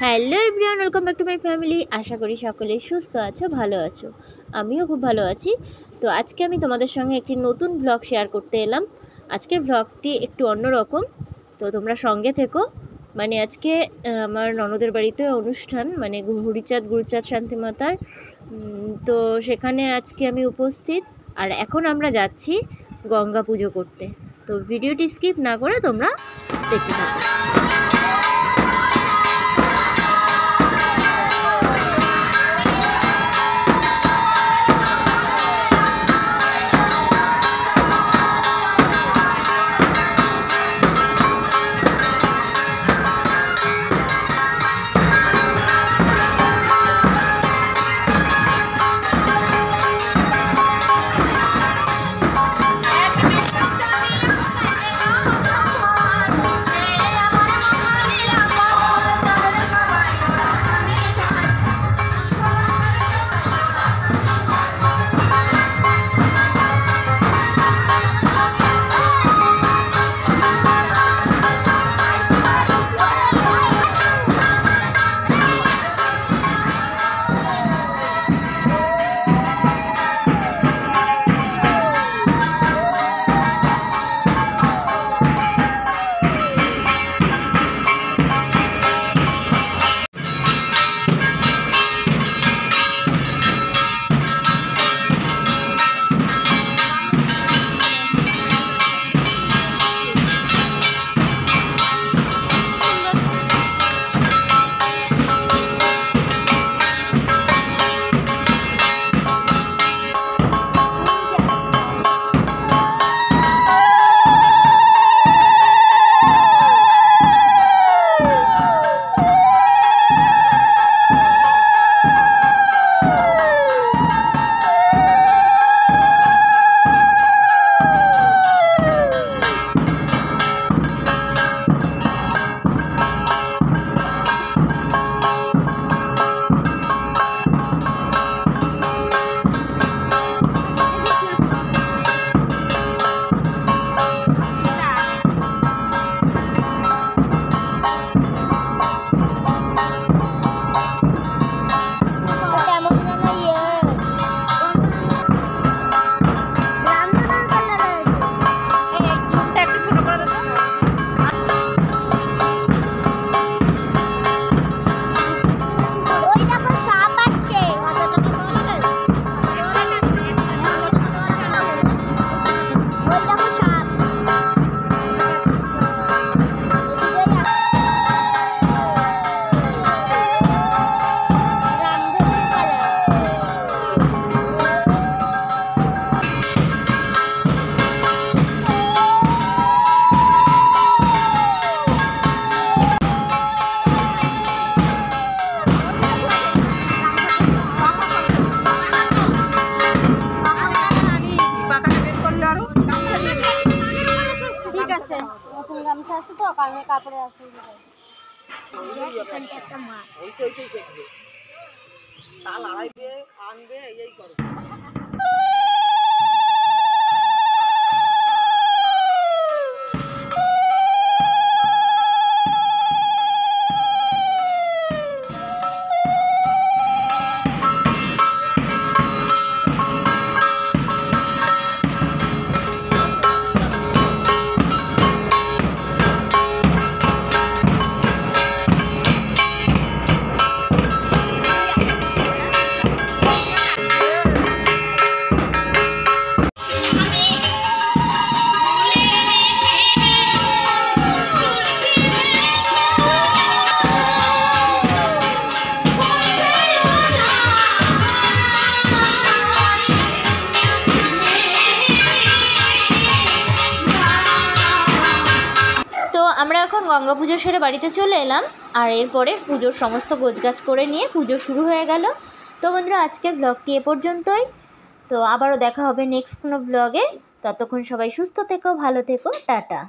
Hello everyone, welcome back to my family. আশা করি সকলেই সুস্থ আছো, ভালো আছো। আমিও খুব ভালো আছি। তো আজকে আমি তোমাদের সঙ্গে একটি নতুন ব্লগ শেয়ার করতে এলাম। আজকের ব্লগটি একটু অন্যরকম, তো তোমরা সঙ্গে থেকো। মানে আজকে আমার ননদের বাড়িতে অনুষ্ঠান, মানে হরিচাঁদ গুরুচাঁদ শান্তিমাতার। তো সেখানে আজকে আমি উপস্থিত, আর এখন আমরা যাচ্ছি গঙ্গা পুজো করতে। তো ভিডিওটি স্কিপ না করে তোমরা দেখতে থাকো। কাপড়ে আছে একটা মাছ ওইটাই শিখবে তাল আড়াইবে আনবে এই করে। আমরা এখন গঙ্গা পুজো সেরে বাড়িতে চলে এলাম, আর এরপরে পুজোর সমস্ত গোছগাছ করে নিয়ে পুজো শুরু হয়ে গেল। তো বন্ধুরা, আজকের ব্লগটি এ পর্যন্তই। তো আবারও দেখা হবে নেক্সট কোনো ব্লগে। ততক্ষণ সবাই সুস্থ থেকো, ভালো থেকো, টাটা।